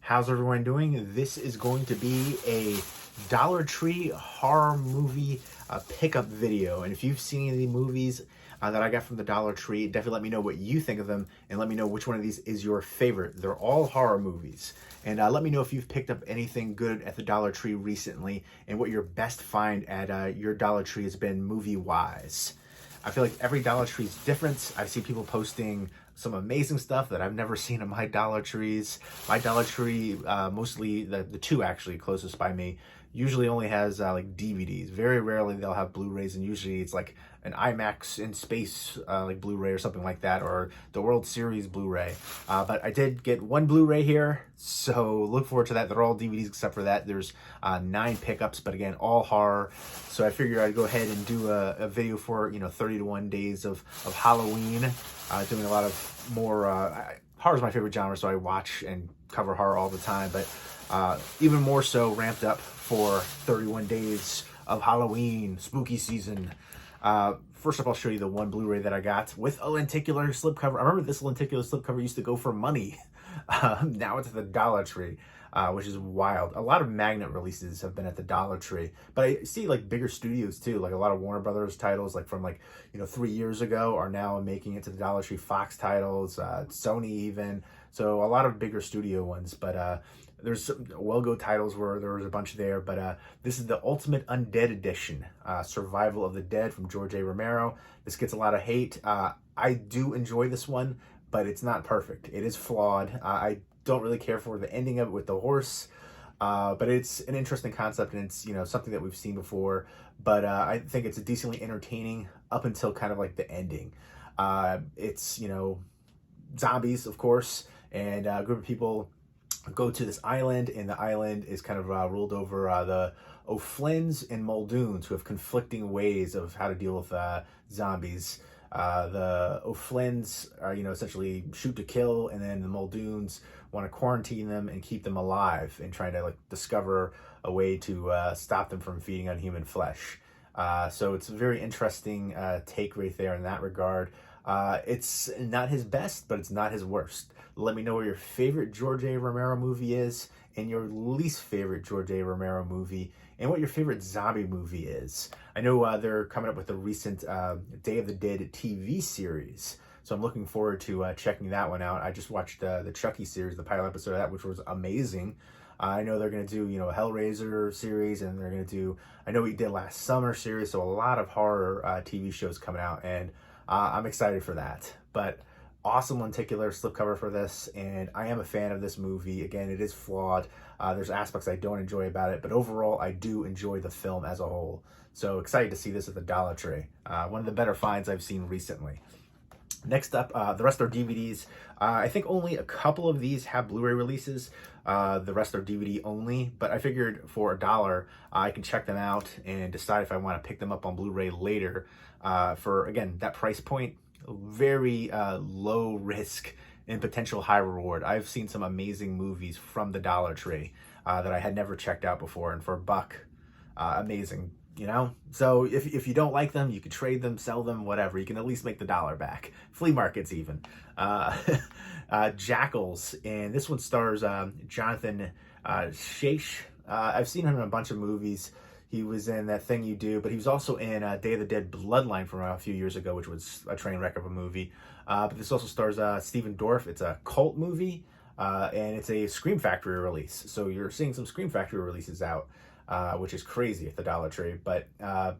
How's everyone doing? This is going to be a Dollar Tree horror movie pickup video. And if you've seen any of the movies that I got from the Dollar Tree, definitely let me know what you think of them and let me know which one of these is your favorite. They're all horror movies. And let me know if you've picked up anything good at the Dollar Tree recently and what your best find at your Dollar Tree has been movie-wise. I feel like every Dollar Tree is different. I see people posting some amazing stuff that I've never seen in my Dollar Trees. My Dollar Tree, mostly the two actually closest by me, usually only has like DVDs. Very rarely they'll have Blu-Rays, and usually it's like an IMAX in space like Blu-Ray or something like that, or the World Series Blu-Ray. But I did get one Blu-Ray here, so look forward to that. They're all DVDs except for that. There's 9 pickups, but again, all horror. So I figured I'd go ahead and do a video for 30 to 1 days of Halloween. Doing a lot of more horror is my favorite genre, so I watch and cover horror all the time, but even more so ramped up for 31 days of Halloween, spooky season. First up, I'll show you the one Blu-ray that I got with a lenticular slipcover. I remember this lenticular slipcover used to go for money. Now it's at the Dollar Tree, which is wild. A lot of magnet releases have been at the Dollar Tree, but I see like bigger studios too, like a lot of Warner Brothers titles, like from 3 years ago, are now making it to the Dollar Tree. Fox titles, Sony even. So a lot of bigger studio ones, but there's some well-go titles where there was a bunch there, but this is the Ultimate Undead Edition, Survival of the Dead from George A. Romero. This gets a lot of hate. I do enjoy this one, but it's not perfect. It is flawed. I don't really care for the ending of it with the horse, but it's an interesting concept, and it's something that we've seen before. But I think it's decently entertaining up until kind of like the ending. It's zombies, of course, and a group of people go to this island, and the island is kind of ruled over the O'Flynn's and Muldoons, who have conflicting ways of how to deal with zombies. The O'Flynn's are, essentially shoot to kill, and then the Muldoons want to quarantine them and keep them alive and trying to discover a way to stop them from feeding on human flesh. So it's a very interesting take right there in that regard. It's not his best, but it's not his worst. Let me know what your favorite George A. Romero movie is, and your least favorite George A. Romero movie, and what your favorite zombie movie is. I know they're coming up with the recent Day of the Dead TV series, so I'm looking forward to checking that one out. I just watched the Chucky series, the pilot episode of that, which was amazing. I know they're going to do, a Hellraiser series, and they're going to do, I know we did last summer series, so a lot of horror TV shows coming out, and I'm excited for that. But awesome lenticular slipcover for this, and I am a fan of this movie. Again, it is flawed. There's aspects I don't enjoy about it, but overall, I do enjoy the film as a whole. So excited to see this at the Dollar Tree. One of the better finds I've seen recently. Next up, the rest are DVDs. I think only a couple of these have Blu-ray releases. The rest are DVD only, but I figured for $1, I can check them out and decide if I want to pick them up on Blu-ray later. For, again, that price point, very low risk and potential high reward. I've seen some amazing movies from the Dollar Tree that I had never checked out before, and for $1, amazing. So if you don't like them, you could trade them, sell them, whatever. You can at least make the $1 back. Flea markets even. Jackals, and this one stars Jonathan Shaish. I've seen him in a bunch of movies. He was in That Thing You Do, but he was also in Day of the Dead Bloodline from a few years ago, which was a train wreck of a movie. But this also stars Stephen Dorff. It's a cult movie, and it's a Scream Factory release. So you're seeing some Scream Factory releases out, which is crazy at the Dollar Tree. But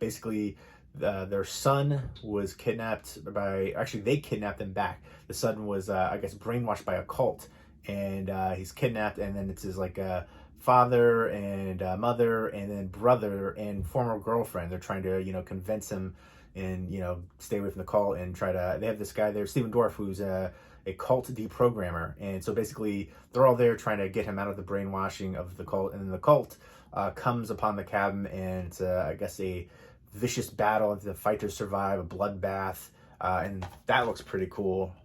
basically, their son was kidnapped actually, they kidnapped him back. The son was, I guess, brainwashed by a cult, and he's kidnapped, and then it's his, father and mother and then brother and former girlfriend. They're trying to, convince him and, stay away from the cult and they have this guy there, Stephen Dorff, who's a cult deprogrammer. And so basically they're all there trying to get him out of the brainwashing of the cult. And then the cult comes upon the cabin, and it's, I guess, a vicious battle, and the fighters survive, a bloodbath. And that looks pretty cool.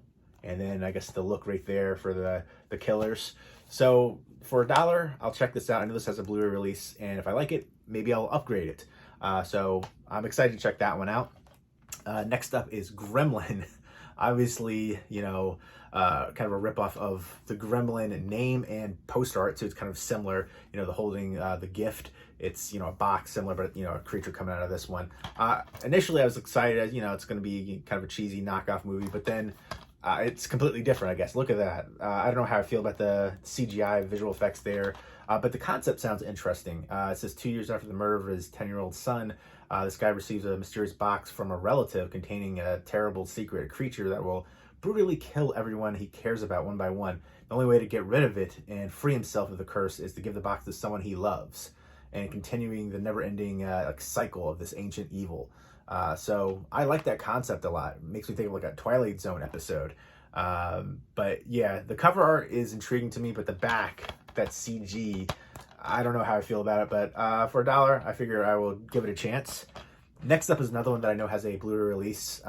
And then I guess the look right there for the killers. So for $1, I'll check this out. I know this has a Blu-ray release, and if I like it, maybe I'll upgrade it. So I'm excited to check that one out. Next up is Gremlin. Obviously, kind of a ripoff of the Gremlin name and poster art, so it's kind of similar. The holding the gift. It's a box similar, but a creature coming out of this one. Initially, I was excited. It's going to be kind of a cheesy knockoff movie, but then it's completely different, I guess. Look at that. I don't know how I feel about the CGI visual effects there, but the concept sounds interesting. It says 2 years after the murder of his 10-year-old son, this guy receives a mysterious box from a relative containing a terrible secret, a creature that will brutally kill everyone he cares about one by one. The only way to get rid of it and free himself of the curse is to give the box to someone he loves, and continuing the never-ending cycle of this ancient evil. So I like that concept a lot. It makes me think of like a Twilight Zone episode. But yeah, the cover art is intriguing to me, but the back, that CG, I don't know how I feel about it, but for $1, I figure I will give it a chance. Next up is another one that I know has a Blu-ray release.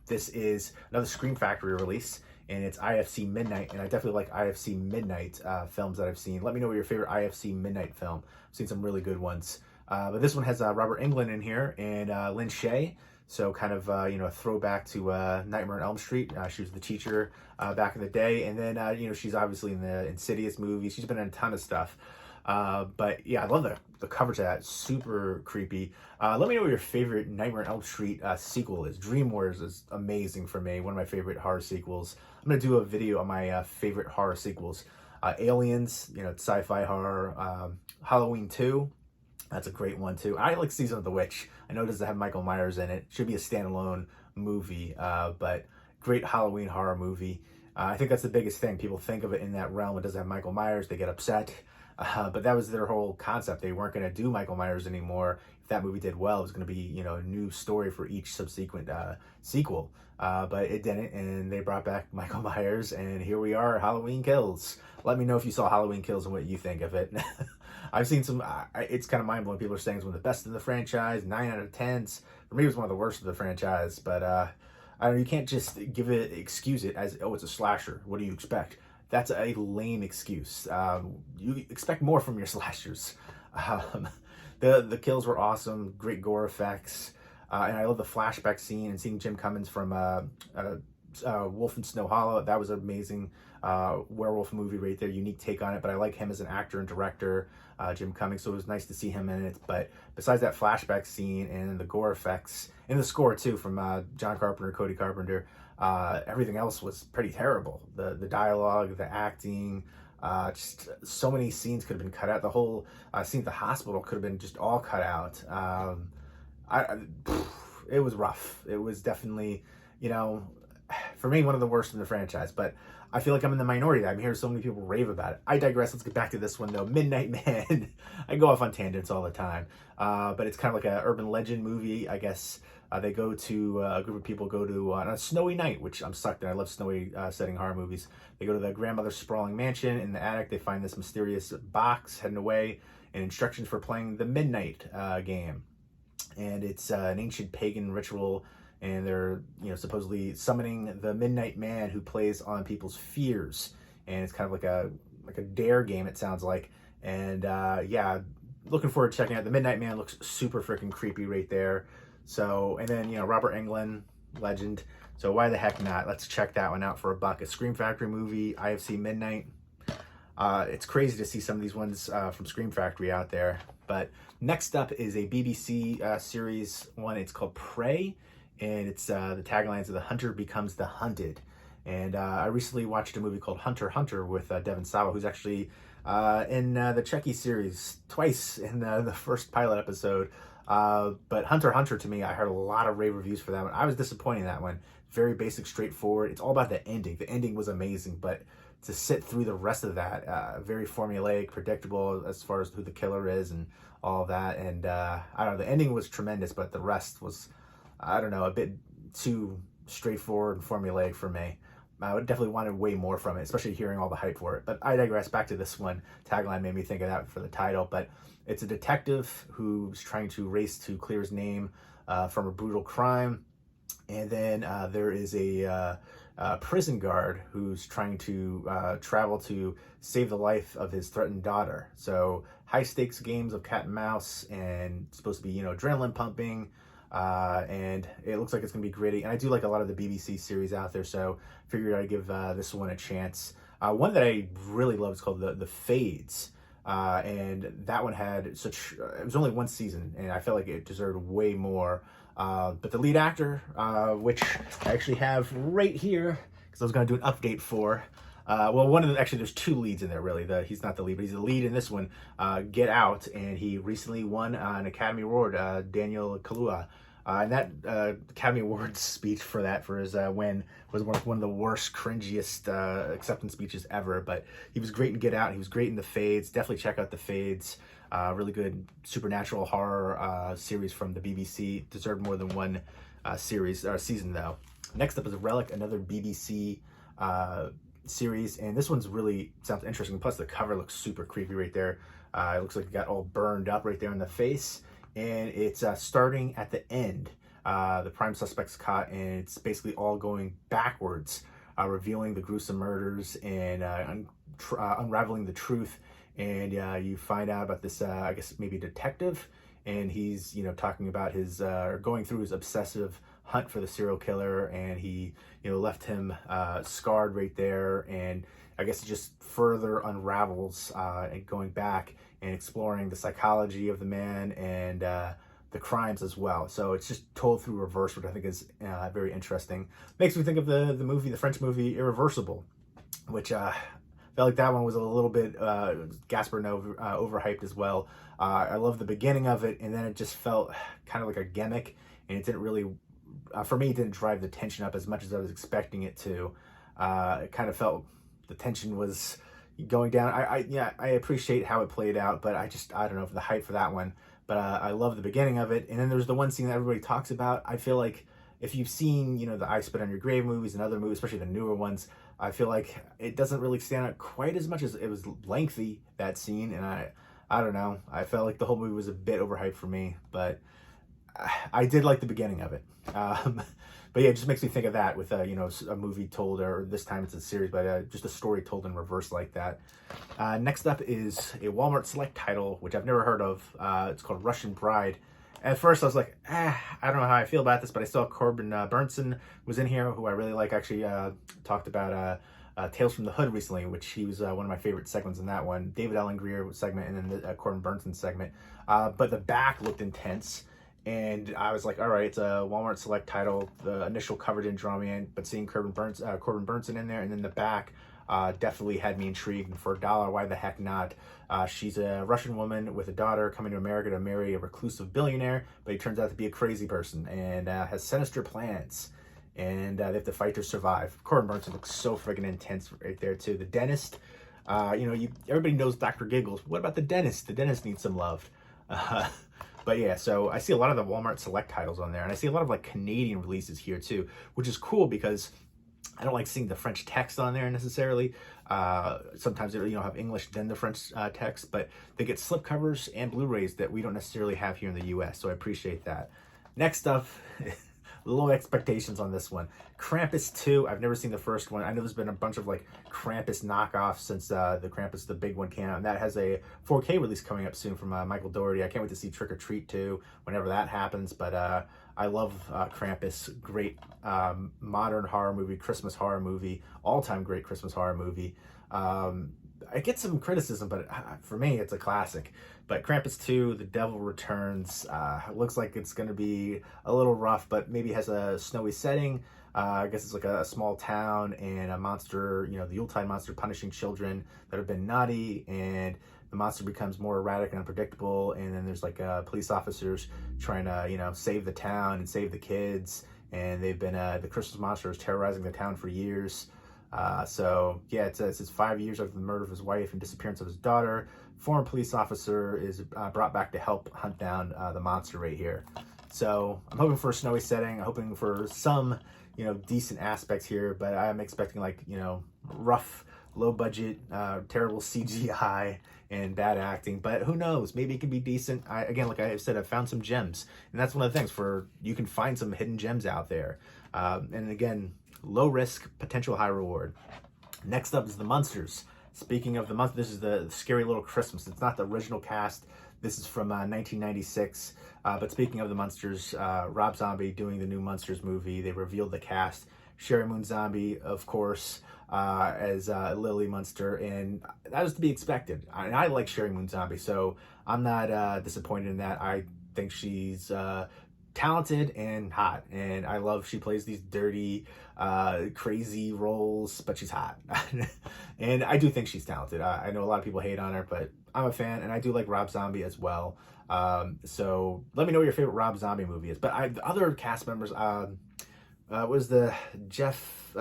This is another Scream Factory release, and it's IFC Midnight, and I definitely like IFC Midnight films that I've seen. Let me know what your favorite IFC Midnight film. I've seen some really good ones. But this one has Robert Englund in here and Lynn Shay. So kind of, a throwback to Nightmare on Elm Street. She was the teacher back in the day. And then, she's obviously in the Insidious movies. She's been in a ton of stuff. But yeah, I love the cover to that. Super creepy. Let me know what your favorite Nightmare on Elm Street sequel is. Dream Warriors is amazing for me. One of my favorite horror sequels. I'm going to do a video on my favorite horror sequels. Aliens, it's sci-fi horror. Halloween 2. That's a great one too. I like Season of the Witch. I know it doesn't have Michael Myers in it. Should be a standalone movie, but great Halloween horror movie. I think that's the biggest thing. People think of it in that realm. It doesn't have Michael Myers. They get upset. But that was their whole concept. They weren't going to do Michael Myers anymore. If that movie did well, it was going to be, a new story for each subsequent sequel. But it didn't, and they brought back Michael Myers, and here we are, Halloween Kills. Let me know if you saw Halloween Kills and what you think of it. I've seen some, it's kind of mind-blowing. People are saying it's one of the best in the franchise, 9 out of 10s. For me, it was one of the worst of the franchise, but I don't know, you can't just excuse it as, oh, it's a slasher. What do you expect? That's a lame excuse. You expect more from your slashers. The kills were awesome, great gore effects, and I love the flashback scene and seeing Jim Cummins from Wolf and Snow Hollow. That was an amazing werewolf movie right there, unique take on it, but I like him as an actor and director, Jim Cummings, so it was nice to see him in it. But besides that flashback scene and the gore effects, and the score too from John Carpenter, Cody Carpenter, everything else was pretty terrible. The dialogue, the acting, just so many scenes could have been cut out. The whole scene at the hospital could have been just all cut out. It was rough. It was definitely, for me, one of the worst in the franchise, but I feel like I'm in the minority. I'm hearing so many people rave about it. I digress. Let's get back to this one though. Midnight Man. I go off on tangents all the time, but it's kind of like an urban legend movie, I guess. They go to, a group of people go to, on a snowy night, which I'm sucked in. I love snowy setting horror movies. They go to the grandmother's sprawling mansion. In the attic, they find this mysterious box hidden away and instructions for playing the Midnight game. And it's an ancient pagan ritual, and they're, supposedly summoning the Midnight Man who plays on people's fears. And it's kind of like a dare game, it sounds like. And yeah, looking forward to checking out. The Midnight Man looks super freaking creepy right there. So, and then, Robert Englund, legend. So why the heck not? Let's check that one out for $1. A Scream Factory movie, IFC Midnight. It's crazy to see some of these ones from Scream Factory out there. But next up is a BBC series one. It's called Prey, and it's the taglines of The Hunter Becomes the Hunted. And I recently watched a movie called Hunter x Hunter with Devon Sawa, who's actually in the Chucky series twice in the first pilot episode. But Hunter x Hunter, to me, I heard a lot of rave reviews for that one. I was disappointed in that one. Very basic, straightforward. It's all about the ending. The ending was amazing, but to sit through the rest of that, very formulaic, predictable as far as who the killer is and all that. And I don't know, the ending was tremendous, but the rest was, I don't know, a bit too straightforward and formulaic for me. I would definitely wanted way more from it, especially hearing all the hype for it. But I digress. Back to this one. Tagline made me think of that for the title. But it's a detective who's trying to race to clear his name from a brutal crime. And then there is a prison guard who's trying to travel to save the life of his threatened daughter. So high stakes games of cat and mouse, and it's supposed to be, adrenaline pumping. and it looks like it's gonna be gritty. And I do like a lot of the BBC series out there, so figured I'd give this one a chance. One that I really love is called the Fades. And that one had such, it was only one season, and I felt like it deserved way more. But the lead actor, which I actually have right here, because I was going to do an update for, well, actually there's two leads in there really. He's not the lead, but he's the lead in this one, Get Out, and he recently won an Academy Award, Daniel Kaluuya. And that Academy Awards speech for his win was one of the worst, cringiest acceptance speeches ever. But he was great in Get Out. He was great in The Fades. Definitely check out The Fades. Really good supernatural horror series from the BBC. Deserved more than one season though. Next up is Relic, another BBC series, and this one's really sounds interesting. Plus the cover looks super creepy right there. It looks like it got all burned up right there in the face. And it's starting at the end. The prime suspect's caught, and it's basically all going backwards, revealing the gruesome murders and unraveling the truth. And you find out about this, I guess maybe detective, and he's talking about his going through his obsessive hunt for the serial killer, and he left him scarred right there. And I guess it just further unravels and going back and exploring the psychology of the man and the crimes as well. So it's just told through reverse, which I think is very interesting. Makes me think of the French movie Irreversible, which felt like that one was a little bit Gaspar Noé overhyped as well. I love the beginning of it, and then it just felt kind of like a gimmick, and it didn't really, for me, it didn't drive the tension up as much as I was expecting it to. It kind of felt the tension was going down. I appreciate how it played out, but I don't know for the hype for that one. But I love the beginning of it. And then there's the one scene that everybody talks about. I feel like if you've seen, the I Spit on Your Grave movies and other movies, especially the newer ones, I feel like it doesn't really stand out quite as much as it was lengthy, that scene. And I don't know. I felt like the whole movie was a bit overhyped for me, but I did like the beginning of it. But yeah, it just makes me think of that with a movie told, or this time it's a series, but just a story told in reverse like that. Next up is a Walmart Select title, which I've never heard of. It's called Russian Bride. At first I was like, I don't know how I feel about this, but I saw Corbin Burnson was in here, who I really like. Actually talked about Tales from the Hood recently, which he was one of my favorite segments in that one. David Allen Greer segment, and then the Corbin Burnson segment. But the back looked intense. And I was like, all right, it's a Walmart Select title. The initial cover didn't draw me in, but seeing Corbin Burnson in there, and then the back definitely had me intrigued. And for $1, why the heck not? She's a Russian woman with a daughter coming to America to marry a reclusive billionaire, but he turns out to be a crazy person and has sinister plans. And they have to fight to survive. Corbin Burnson looks so friggin' intense right there too. The dentist, everybody knows Dr. Giggles. What about the dentist? The dentist needs some love. But yeah, so I see a lot of the Walmart Select titles on there, and I see a lot of Canadian releases here too, which is cool because I don't like seeing the French text on there necessarily. Sometimes they have English then the French text, but they get slipcovers and Blu-rays that we don't necessarily have here in the US, so I appreciate that. Next up, low expectations on this one. Krampus 2, I've never seen the first one. I know there's been a bunch of Krampus knockoffs since the Krampus, the big one, came out, and that has a 4K release coming up soon from Michael Dougherty. I can't wait to see Trick or Treat 2 whenever that happens, but I love Krampus. Great modern horror movie, Christmas horror movie, all-time great Christmas horror movie. I get some criticism, but for me, it's a classic. But Krampus 2, The Devil Returns, looks like it's going to be a little rough, but maybe has a snowy setting. I guess it's a small town, and a monster, the Yuletide monster punishing children that have been naughty, and the monster becomes more erratic and unpredictable, and then there's police officers trying to, save the town and save the kids, and they've been, the Christmas monster is terrorizing the town for years. So yeah, it says 5 years after the murder of his wife and disappearance of his daughter, former police officer is brought back to help hunt down the monster right here. So I'm hoping for a snowy setting. I'm hoping for some, decent aspects here, but I'm expecting rough, low budget, terrible CGI and bad acting, but who knows, maybe it can be decent. Again, like I said, I've found some gems, and that's one of the things you can find some hidden gems out there. And again, low risk, potential high reward. Next up is the Munsters. Speaking of the Munsters, this is the Scary Little Christmas. It's not the original cast. This is from 1996. But speaking of the Munsters, Rob Zombie doing the new Munsters movie. They revealed the cast. Sheri Moon Zombie, of course, as Lily Munster, and that was to be expected. I like Sheri Moon Zombie, so I'm not disappointed in that. I think she's talented and hot, and I love she plays these dirty, crazy roles, but she's hot. And I do think she's talented. I know a lot of people hate on her, but I'm a fan, and I do like Rob Zombie as well. So let me know what your favorite Rob Zombie movie is. But the other cast members, was the Jeff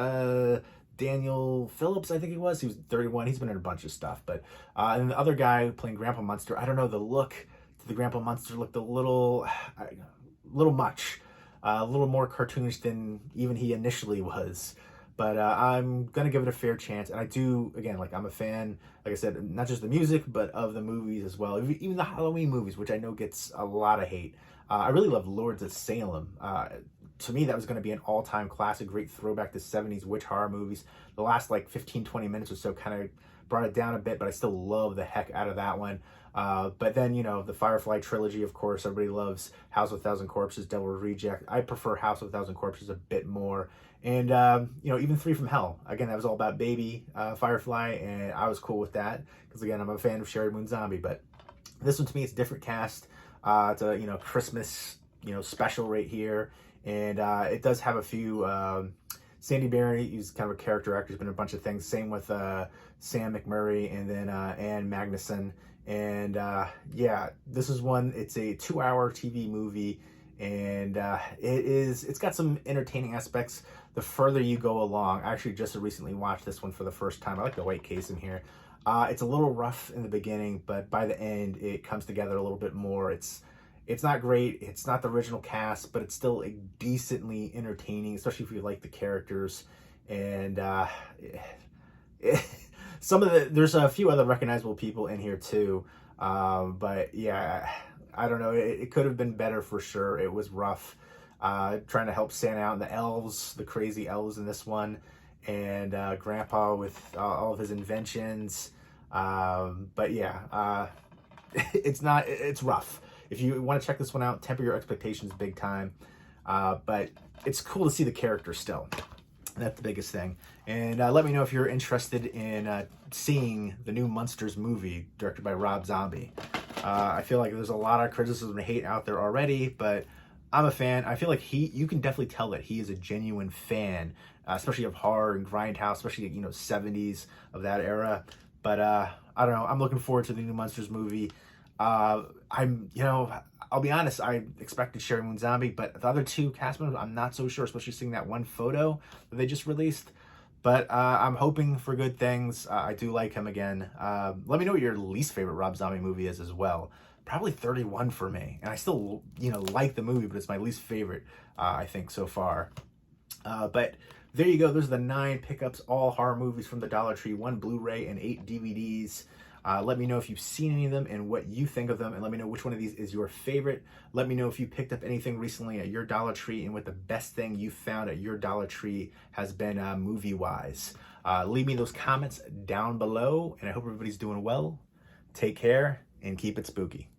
Daniel Phillips, I think he was 31. He's been in a bunch of stuff. But and the other guy playing Grandpa Munster, I don't know, the look to the Grandpa Munster looked a little much, a little more cartoonish than even he initially was. But I'm gonna give it a fair chance, and I do, again, like, I'm a fan, like I said, not just the music but of the movies as well, even the Halloween movies, which I know gets a lot of hate. I really love Lords of Salem. To me, that was going to be an all-time classic, great throwback to 70s witch horror movies. The last like 15-20 minutes or so kind of brought it down a bit, but I still love the heck out of that one. But then, you know, the Firefly trilogy, of course, everybody loves House of a Thousand Corpses, Devil Reject. I prefer House of a Thousand Corpses a bit more. And, you know, even Three from Hell. Again, that was all about baby Firefly, and I was cool with that. Because, again, I'm a fan of Sheri Moon Zombie. But this one, to me, it's a different cast. It's a, you know, Christmas, you know, special right here. And it does have a few, Sandy Barry, he's kind of a character actor, he's been in a bunch of things. Same with Sam McMurray, and then Ann Magnuson. And yeah, this is one, it's a 2-hour TV movie, and it's got some entertaining aspects the further you go along. I actually just recently watched this one for the first time. I like the white case in here. It's a little rough in the beginning, but by the end, it comes together a little bit more. It's not great, it's not the original cast, but it's still decently entertaining, especially if you like the characters. And there's a few other recognizable people in here too. But yeah, I don't know, it could have been better for sure. It was rough, trying to help stand out. And the elves, the crazy elves in this one, and Grandpa with all of his inventions. But yeah, it's rough. If you want to check this one out, temper your expectations big time. But it's cool to see the characters still. That's the biggest thing. And let me know if you're interested in seeing the new Munsters movie directed by Rob Zombie. I feel like there's a lot of criticism and hate out there already, but I'm a fan. I feel like you can definitely tell that he is a genuine fan, especially of horror and grindhouse, especially, you know, 70s of that era. But I don't know. I'm looking forward to the new Munsters movie. You know, I'll be honest, I expected Sheri Moon Zombie, but the other two cast members, I'm not so sure, especially seeing that one photo that they just released. But I'm hoping for good things. I do like him again. Let me know what your least favorite Rob Zombie movie is as well. Probably 31 for me. And I still, you know, like the movie, but it's my least favorite, I think, so far. But there you go. Those are the 9 pickups, all horror movies from the Dollar Tree, 1 Blu-ray and 8 DVDs. Let me know if you've seen any of them and what you think of them, and let me know which one of these is your favorite. Let me know if you picked up anything recently at your Dollar Tree and what the best thing you found at your Dollar Tree has been movie-wise. Leave me those comments down below, and I hope everybody's doing well. Take care and keep it spooky.